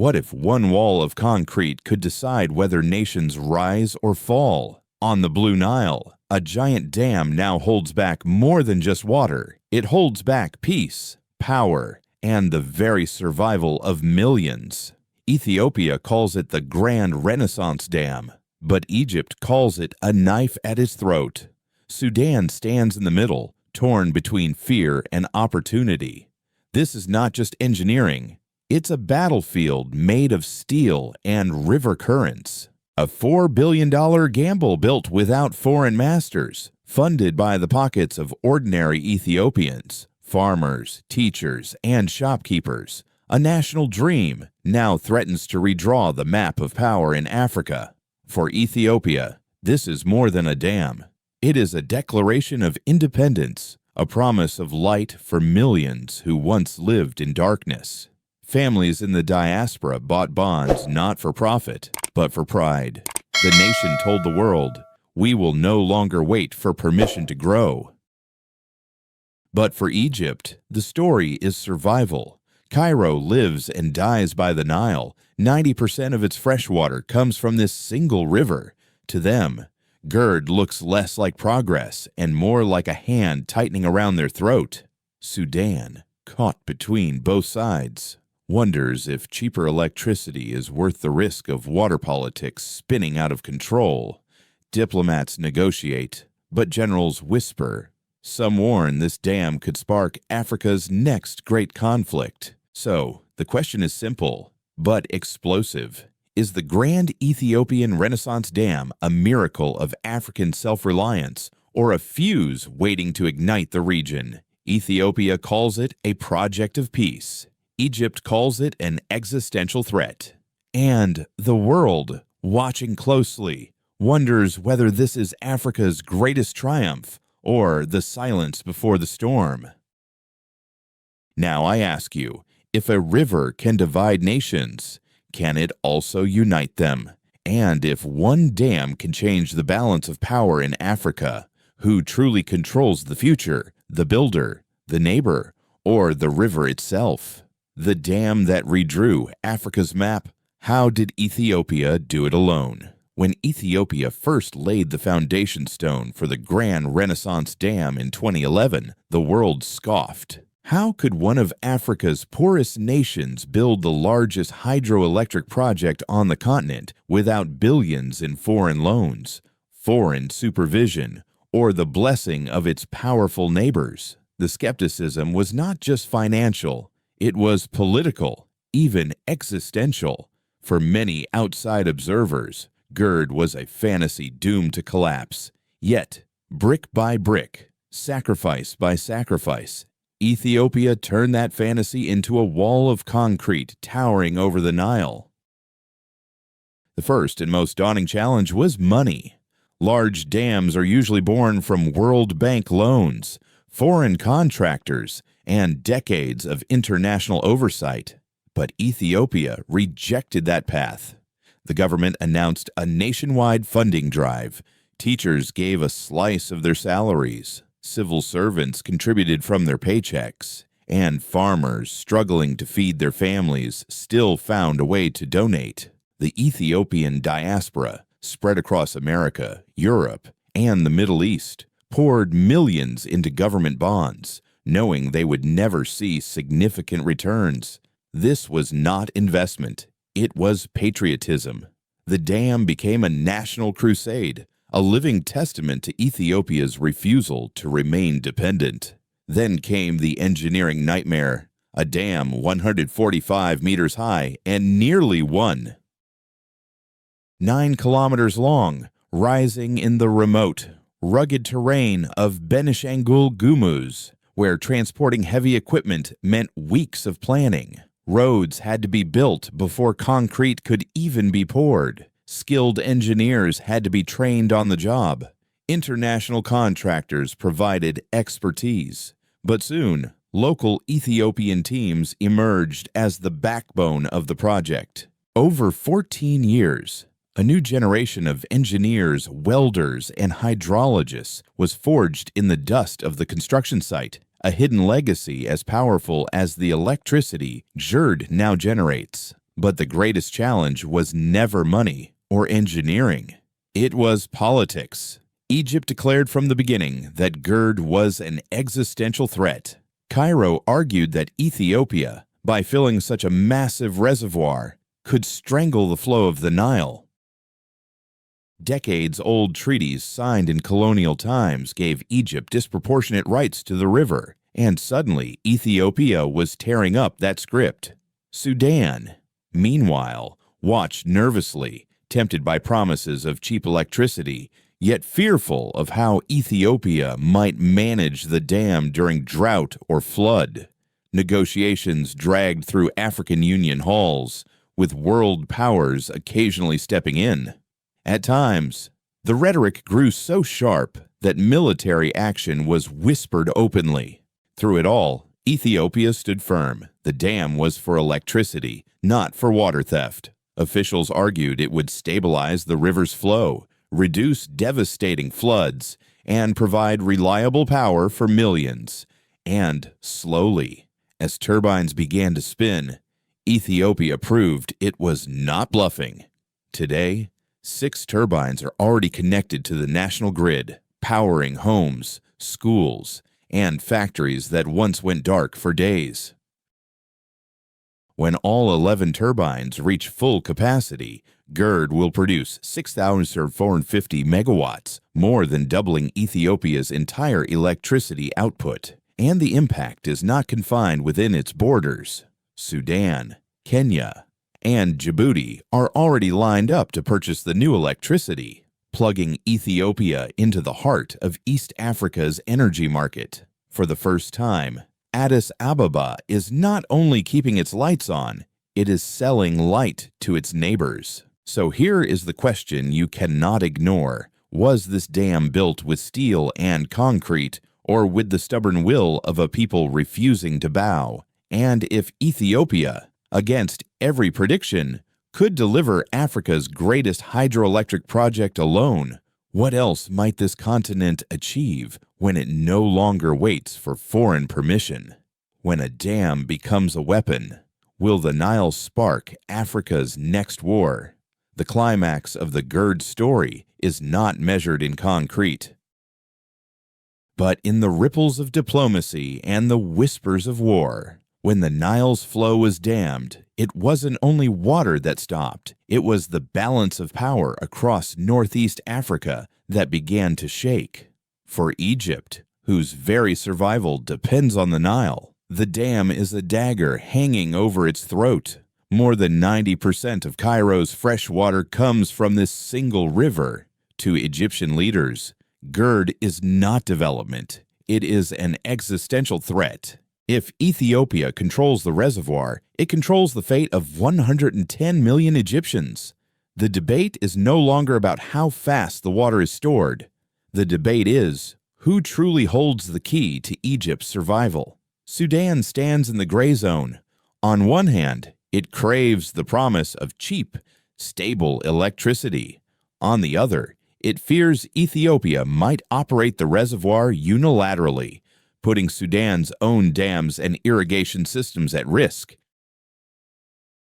What if one wall of concrete could decide whether nations rise or fall? On the Blue Nile, a giant dam now holds back more than just water. It holds back peace, power, and the very survival of millions. Ethiopia calls it the Grand Renaissance Dam, but Egypt calls it a knife at its throat. Sudan stands in the middle, torn between fear and opportunity. This is not just engineering. It's a battlefield made of steel and river currents. A $4 billion gamble built without foreign masters, funded by the pockets of ordinary Ethiopians, farmers, teachers, and shopkeepers. A national dream now threatens to redraw the map of power in Africa. For Ethiopia, this is more than a dam. It is a declaration of independence, a promise of light for millions who once lived in darkness. Families in the diaspora bought bonds not for profit, but for pride. The nation told the world, "We will no longer wait for permission to grow." But for Egypt, the story is survival. Cairo lives and dies by the Nile. 90% of its fresh water comes from this single river. To them, GERD looks less like progress and more like a hand tightening around their throat. Sudan, caught between both sides, wonders if cheaper electricity is worth the risk of water politics spinning out of control. Diplomats negotiate, but generals whisper. Some warn this dam could spark Africa's next great conflict. So, the question is simple, but explosive. Is the Grand Ethiopian Renaissance Dam a miracle of African self-reliance or a fuse waiting to ignite the region? Ethiopia calls it a project of peace. Egypt calls it an existential threat. And the world, watching closely, wonders whether this is Africa's greatest triumph or the silence before the storm. Now I ask you, if a river can divide nations, can it also unite them? And if one dam can change the balance of power in Africa, who truly controls the future, the builder, the neighbor, or the river itself? The dam that redrew Africa's map? How did Ethiopia do it alone? When Ethiopia first laid the foundation stone for the Grand Renaissance Dam in 2011, the world scoffed. How could one of Africa's poorest nations build the largest hydroelectric project on the continent without billions in foreign loans, foreign supervision, or the blessing of its powerful neighbors? The skepticism was not just financial. It was political, even existential. For many outside observers, GERD was a fantasy doomed to collapse. Yet, brick by brick, sacrifice by sacrifice, Ethiopia turned that fantasy into a wall of concrete towering over the Nile. The first and most daunting challenge was money. Large dams are usually born from World Bank loans, foreign contractors, and decades of international oversight. But Ethiopia rejected that path. The government announced a nationwide funding drive. Teachers gave a slice of their salaries. Civil servants contributed from their paychecks. And farmers struggling to feed their families still found a way to donate. The Ethiopian diaspora, spread across America, Europe, and the Middle East, poured millions into government bonds, knowing they would never see significant returns. This was not investment. It was patriotism. The dam became a national crusade, a living testament to Ethiopia's refusal to remain dependent. Then came the engineering nightmare, a dam 145 meters high and nearly 9 kilometers long, rising in the remote, rugged terrain of Benishangul Gumuz, where transporting heavy equipment meant weeks of planning. Roads had to be built before concrete could even be poured. Skilled engineers had to be trained on the job. International contractors provided expertise. But soon, local Ethiopian teams emerged as the backbone of the project. Over 14 years, a new generation of engineers, welders, and hydrologists was forged in the dust of the construction site, a hidden legacy as powerful as the electricity GERD now generates. But the greatest challenge was never money or engineering. It was politics. Egypt declared from the beginning that GERD was an existential threat. Cairo argued that Ethiopia, by filling such a massive reservoir, could strangle the flow of the Nile. Decades-old treaties signed in colonial times gave Egypt disproportionate rights to the river, and suddenly Ethiopia was tearing up that script. Sudan, meanwhile, watched nervously, tempted by promises of cheap electricity, yet fearful of how Ethiopia might manage the dam during drought or flood. Negotiations dragged through African Union halls, with world powers occasionally stepping in. At times, the rhetoric grew so sharp that military action was whispered openly. Through it all, Ethiopia stood firm. The dam was for electricity, not for water theft. Officials argued it would stabilize the river's flow, reduce devastating floods, and provide reliable power for millions. And slowly, as turbines began to spin, Ethiopia proved it was not bluffing. Today, 6 turbines are already connected to the national grid, powering homes, schools, and factories that once went dark for days. When all 11 turbines reach full capacity, GERD will produce 6,450 megawatts, more than doubling Ethiopia's entire electricity output. And the impact is not confined within its borders. Sudan, Kenya, and Djibouti are already lined up to purchase the new electricity, plugging Ethiopia into the heart of East Africa's energy market. For the first time, Addis Ababa is not only keeping its lights on, it is selling light to its neighbors. So here is the question you cannot ignore. Was this dam built with steel and concrete, or with the stubborn will of a people refusing to bow? And if Ethiopia, against every prediction, could deliver Africa's greatest hydroelectric project alone, what else might this continent achieve when it no longer waits for foreign permission? When a dam becomes a weapon, will the Nile spark Africa's next war? The climax of the GERD story is not measured in concrete, but in the ripples of diplomacy and the whispers of war. When the Nile's flow was dammed, it wasn't only water that stopped, it was the balance of power across northeast Africa that began to shake. For Egypt, whose very survival depends on the Nile, the dam is a dagger hanging over its throat. More than 90% of Cairo's fresh water comes from this single river. To Egyptian leaders, GERD is not development, it is an existential threat. If Ethiopia controls the reservoir, it controls the fate of 110 million Egyptians. The debate is no longer about how fast the water is stored. The debate is, who truly holds the key to Egypt's survival? Sudan stands in the gray zone. On one hand, it craves the promise of cheap, stable electricity. On the other, it fears Ethiopia might operate the reservoir unilaterally, putting Sudan's own dams and irrigation systems at risk.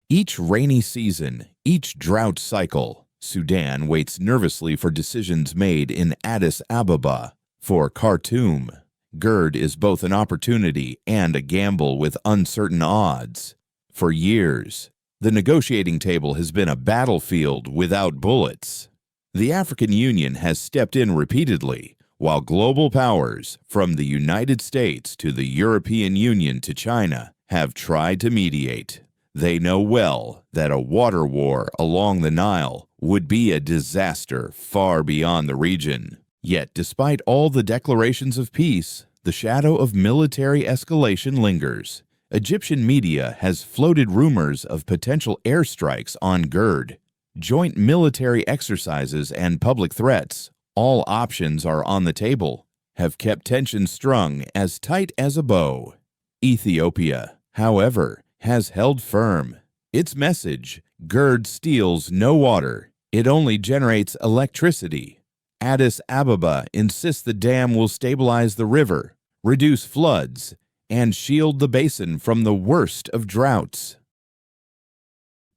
Each rainy season, each drought cycle, Sudan waits nervously for decisions made in Addis Ababa. For Khartoum, GERD is both an opportunity and a gamble with uncertain odds. For years, the negotiating table has been a battlefield without bullets. The African Union has stepped in repeatedly, while global powers, from the United States to the European Union to China, have tried to mediate. They know well that a water war along the Nile would be a disaster far beyond the region. Yet, despite all the declarations of peace, the shadow of military escalation lingers. Egyptian media has floated rumors of potential airstrikes on GERD, joint military exercises, and public threats. All options are on the table, have kept tensions strung as tight as a bow. Ethiopia, however, has held firm. Its message, GERD steals no water, it only generates electricity. Addis Ababa insists the dam will stabilize the river, reduce floods, and shield the basin from the worst of droughts.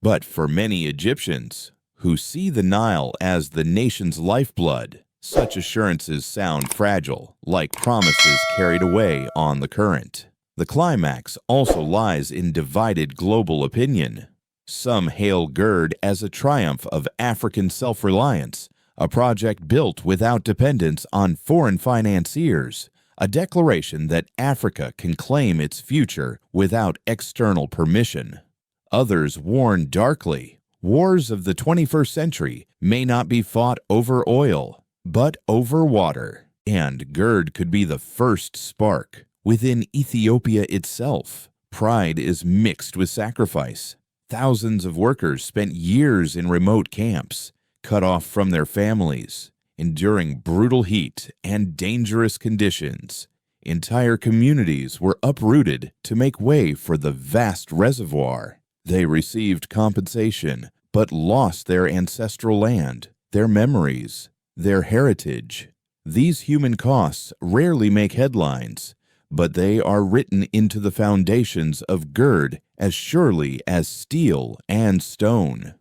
But for many Egyptians, who see the Nile as the nation's lifeblood, such assurances sound fragile, like promises carried away on the current. The climax also lies in divided global opinion. Some hail GERD as a triumph of African self-reliance, a project built without dependence on foreign financiers, a declaration that Africa can claim its future without external permission. Others warn darkly, wars of the 21st century may not be fought over oil, but over water. And GERD could be the first spark. Within Ethiopia itself, pride is mixed with sacrifice. Thousands of workers spent years in remote camps, cut off from their families, enduring brutal heat and dangerous conditions. Entire communities were uprooted to make way for the vast reservoir. They received compensation, but lost their ancestral land, their memories, their heritage. These human costs rarely make headlines, but they are written into the foundations of GERD as surely as steel and stone.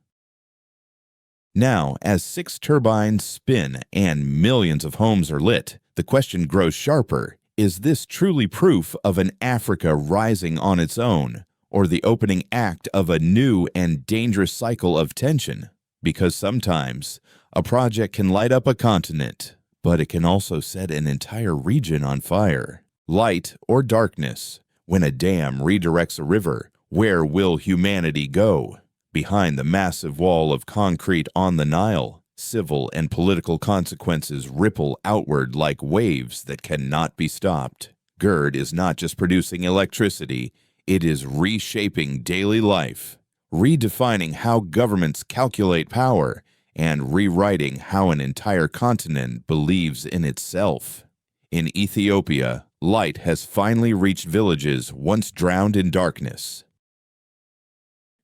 Now, as 6 turbines spin and millions of homes are lit, the question grows sharper. Is this truly proof of an Africa rising on its own, or the opening act of a new and dangerous cycle of tension? Because sometimes a project can light up a continent, but it can also set an entire region on fire. Light or darkness, when a dam redirects a river, where will humanity go? Behind the massive wall of concrete on the Nile, civil and political consequences ripple outward like waves that cannot be stopped. GERD is not just producing electricity, it is reshaping daily life, redefining how governments calculate power, and rewriting how an entire continent believes in itself. In Ethiopia, light has finally reached villages once drowned in darkness.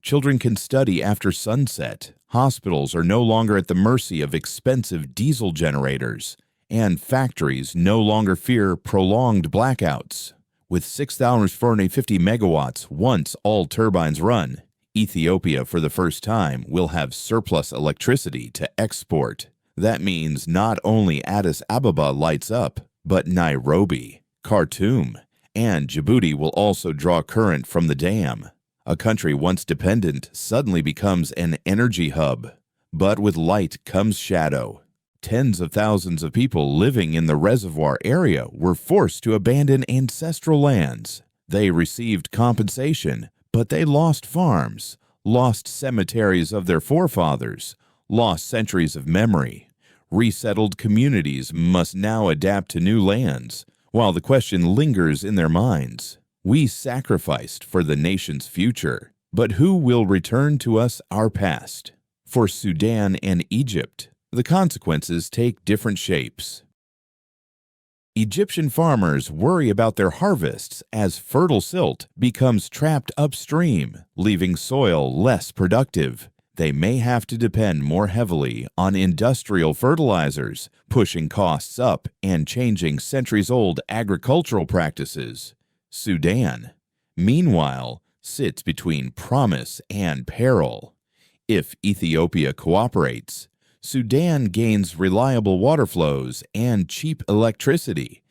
Children can study after sunset, hospitals are no longer at the mercy of expensive diesel generators, and factories no longer fear prolonged blackouts. With 6,450 megawatts once all turbines run, Ethiopia for the first time will have surplus electricity to export. That means not only Addis Ababa lights up, but Nairobi, Khartoum, and Djibouti will also draw current from the dam. A country once dependent suddenly becomes an energy hub. But with light comes shadow. Tens of thousands of people living in the reservoir area were forced to abandon ancestral lands. They received compensation, but they lost farms, lost cemeteries of their forefathers, lost centuries of memory. Resettled communities must now adapt to new lands, while the question lingers in their minds. We sacrificed for the nation's future, but who will return to us our past? For Sudan and Egypt, the consequences take different shapes. Egyptian farmers worry about their harvests as fertile silt becomes trapped upstream, leaving soil less productive. They may have to depend more heavily on industrial fertilizers, pushing costs up and changing centuries-old agricultural practices. Sudan, meanwhile, sits between promise and peril. If Ethiopia cooperates, Sudan gains reliable water flows and cheap electricity.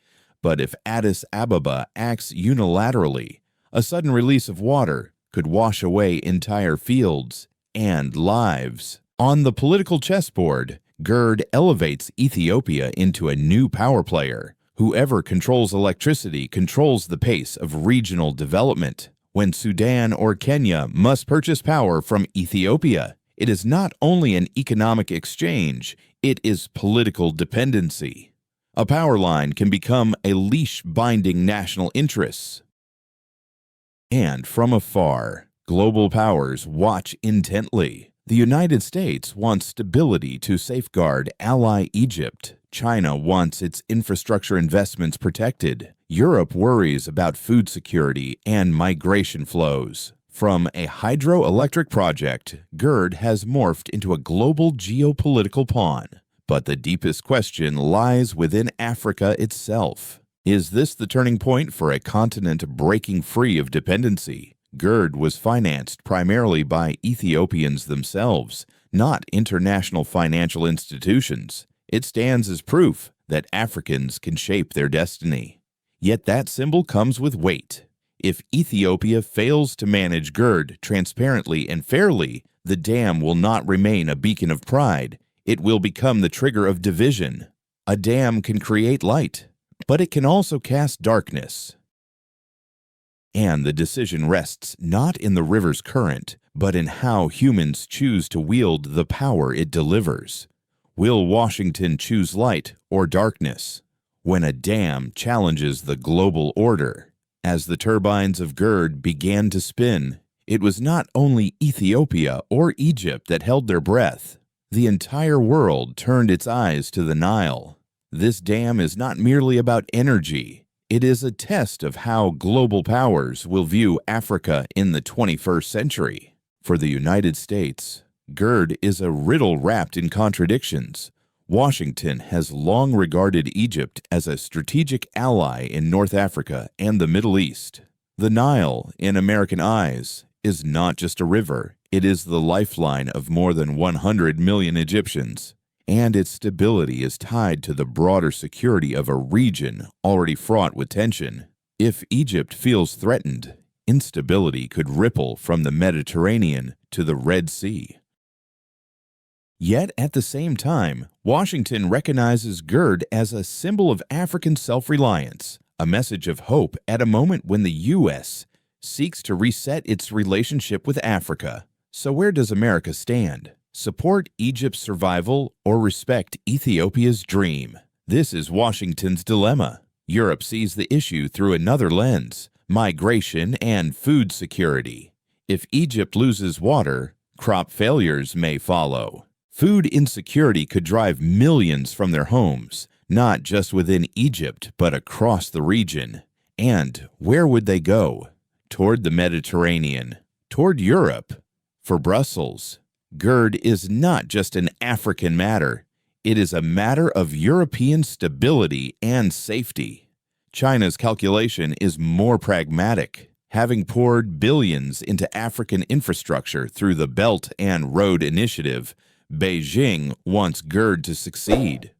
But if Addis Ababa acts unilaterally, a sudden release of water could wash away entire fields and lives. On the political chessboard, GERD elevates Ethiopia into a new power player. Whoever controls electricity controls the pace of regional development. When Sudan or Kenya must purchase power from Ethiopia, it is not only an economic exchange, it is political dependency. A power line can become a leash binding national interests. And from afar, global powers watch intently. The United States wants stability to safeguard ally Egypt. China wants its infrastructure investments protected. Europe worries about food security and migration flows. From a hydroelectric project, GERD has morphed into a global geopolitical pawn. But the deepest question lies within Africa itself. Is this the turning point for a continent breaking free of dependency? GERD was financed primarily by Ethiopians themselves, not international financial institutions. It stands as proof that Africans can shape their destiny. Yet that symbol comes with weight. If Ethiopia fails to manage GERD transparently and fairly, the dam will not remain a beacon of pride. It will become the trigger of division. A dam can create light, but it can also cast darkness. And the decision rests not in the river's current, but in how humans choose to wield the power it delivers. Will Washington choose light or darkness? When a dam challenges the global order. As the turbines of GERD began to spin, it was not only Ethiopia or Egypt that held their breath. The entire world turned its eyes to the Nile. This dam is not merely about energy. It is a test of how global powers will view Africa in the 21st century. For the United States, GERD is a riddle wrapped in contradictions. Washington has long regarded Egypt as a strategic ally in North Africa and the Middle East. The Nile, in American eyes, is not just a river. It is the lifeline of more than 100 million Egyptians. And its stability is tied to the broader security of a region already fraught with tension. If Egypt feels threatened, instability could ripple from the Mediterranean to the Red Sea. Yet at the same time, Washington recognizes GERD as a symbol of African self-reliance, a message of hope at a moment when the U.S. seeks to reset its relationship with Africa. So where does America stand? Support Egypt's survival or respect Ethiopia's dream? This is Washington's dilemma. Europe sees the issue through another lens: migration and food security. If Egypt loses water, crop failures may follow. Food insecurity could drive millions from their homes, not just within Egypt, but across the region. And where would they go? Toward the Mediterranean, toward Europe. For Brussels, GERD is not just an African matter. It is a matter of European stability and safety. China's calculation is more pragmatic. Having poured billions into African infrastructure through the Belt and Road Initiative, Beijing wants GERD to succeed.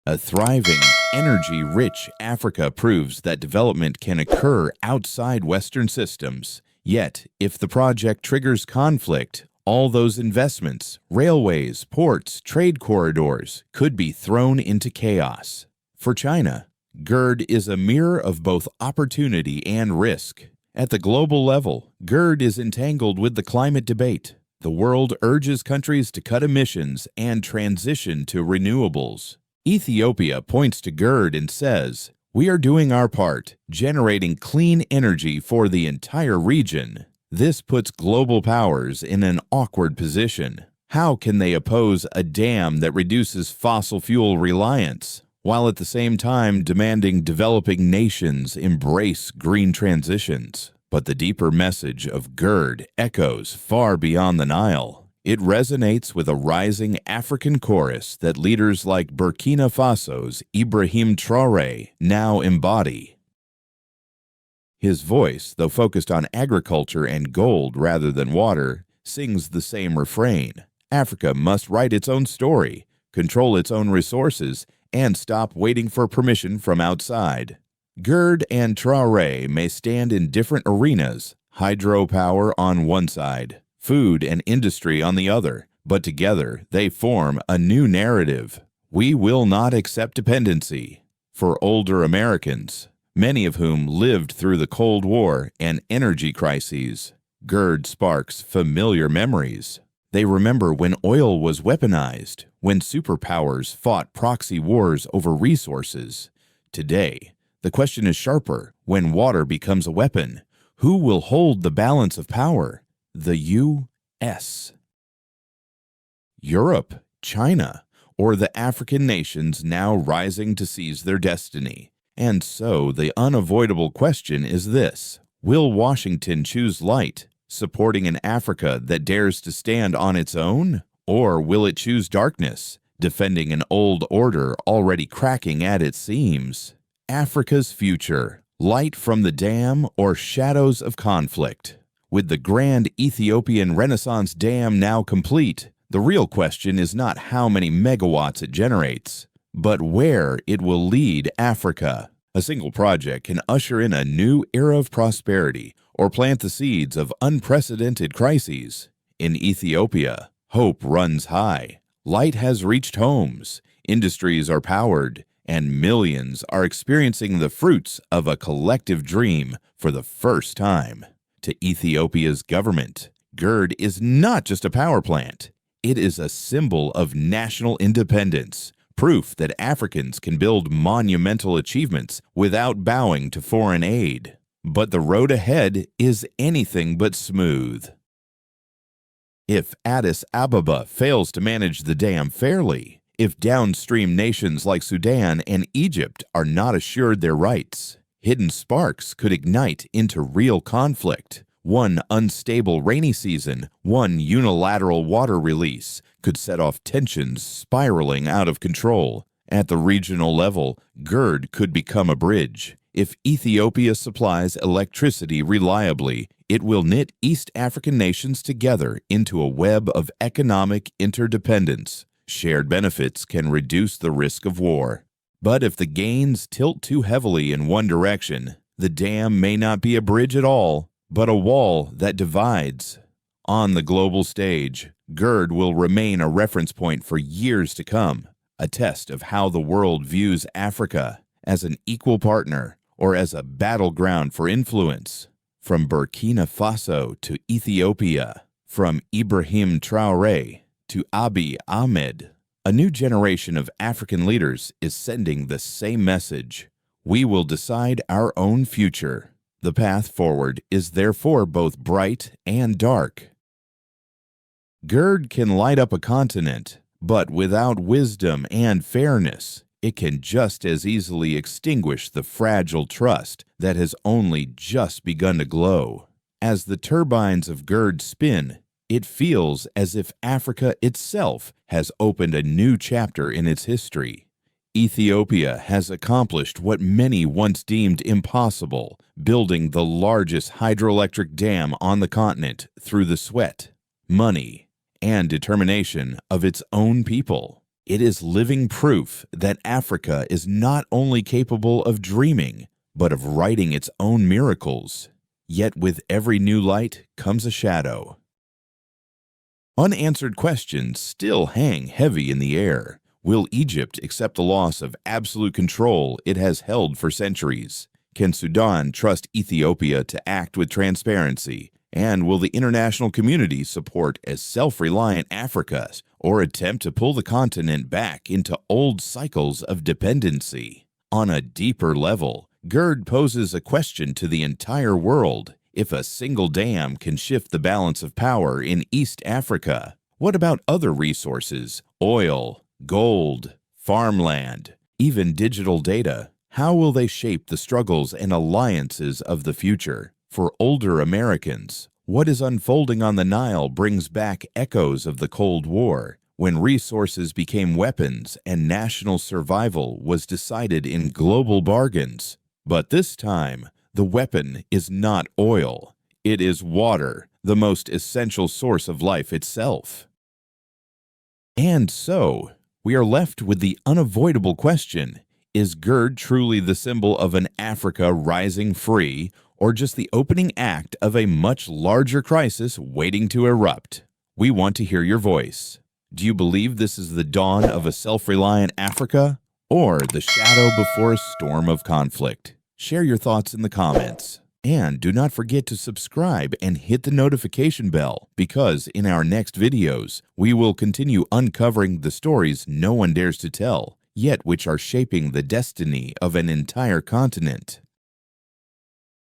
A thriving, energy-rich Africa proves that development can occur outside Western systems. Yet, if the project triggers conflict, all those investments, railways, ports, trade corridors, could be thrown into chaos. For China, GERD is a mirror of both opportunity and risk. At the global level, GERD is entangled with the climate debate. The world urges countries to cut emissions and transition to renewables. Ethiopia points to GERD and says, "We are doing our part, generating clean energy for the entire region." This puts global powers in an awkward position. How can they oppose a dam that reduces fossil fuel reliance, while at the same time demanding developing nations embrace green transitions? But the deeper message of GERD echoes far beyond the Nile. It resonates with a rising African chorus that leaders like Burkina Faso's Ibrahim Traoré now embody. His voice, though focused on agriculture and gold rather than water, sings the same refrain. Africa must write its own story, control its own resources, and stop waiting for permission from outside. GERD and Traoré may stand in different arenas, hydropower on one side, food and industry on the other, but together they form a new narrative. We will not accept dependency. For older Americans, many of whom lived through the Cold War and energy crises, GERD sparks familiar memories. They remember when oil was weaponized, when superpowers fought proxy wars over resources. Today, the question is sharper. When water becomes a weapon, who will hold the balance of power? The U.S., Europe, China, or the African nations now rising to seize their destiny? And so the unavoidable question is this: will Washington choose light, supporting an Africa that dares to stand on its own? Or will it choose darkness, defending an old order already cracking at its seams? Africa's future Light from the dam or shadows of conflict? With the grand Ethiopian Renaissance Dam now complete, the real question is not how many megawatts it generates, but where it will lead Africa. A single project can usher in a new era of prosperity or plant the seeds of unprecedented crises. In Ethiopia, hope runs high. Light has reached homes, industries are powered, and millions are experiencing the fruits of a collective dream for the first time. To Ethiopia's government, GERD is not just a power plant. It is a symbol of national independence, proof that Africans can build monumental achievements without bowing to foreign aid. But the road ahead is anything but smooth. If Addis Ababa fails to manage the dam fairly, if downstream nations like Sudan and Egypt are not assured their rights, hidden sparks could ignite into real conflict. One unstable rainy season, one unilateral water release could set off tensions spiraling out of control. At the regional level, GERD could become a bridge. If Ethiopia supplies electricity reliably, it will knit East African nations together into a web of economic interdependence. Shared benefits can reduce the risk of war. But if the gains tilt too heavily in one direction, the dam may not be a bridge at all, but a wall that divides. On the global stage, GERD will remain a reference point for years to come, a test of how the world views Africa, as an equal partner or as a battleground for influence. From Burkina Faso to Ethiopia, from Ibrahim Traoré to Abiy Ahmed, a new generation of African leaders is sending the same message. We will decide our own future. The path forward is therefore both bright and dark. GERD can light up a continent, but without wisdom and fairness, it can just as easily extinguish the fragile trust that has only just begun to glow. As the turbines of GERD spin, it feels as if Africa itself has opened a new chapter in its history. Ethiopia has accomplished what many once deemed impossible, building the largest hydroelectric dam on the continent through the sweat, money, and determination of its own people. It is living proof that Africa is not only capable of dreaming, but of writing its own miracles. Yet with every new light comes a shadow. Unanswered questions still hang heavy in the air. Will Egypt accept the loss of absolute control it has held for centuries? Can Sudan trust Ethiopia to act with transparency? And will the international community support a self-reliant Africa or attempt to pull the continent back into old cycles of dependency? On a deeper level, GERD poses a question to the entire world. If a single dam can shift the balance of power in East Africa, what about other resources, oil, gold, farmland, even digital data? How will they shape the struggles and alliances of the future? For older Americans, what is unfolding on the Nile brings back echoes of the Cold War, when resources became weapons and national survival was decided in global bargains. But this time, the weapon is not oil. It is water, the most essential source of life itself. And so, we are left with the unavoidable question, is GERD truly the symbol of an Africa rising free, or just the opening act of a much larger crisis waiting to erupt? We want to hear your voice. Do you believe this is the dawn of a self-reliant Africa, or the shadow before a storm of conflict? Share your thoughts in the comments. And do not forget to subscribe and hit the notification bell, because in our next videos, we will continue uncovering the stories no one dares to tell, yet which are shaping the destiny of an entire continent.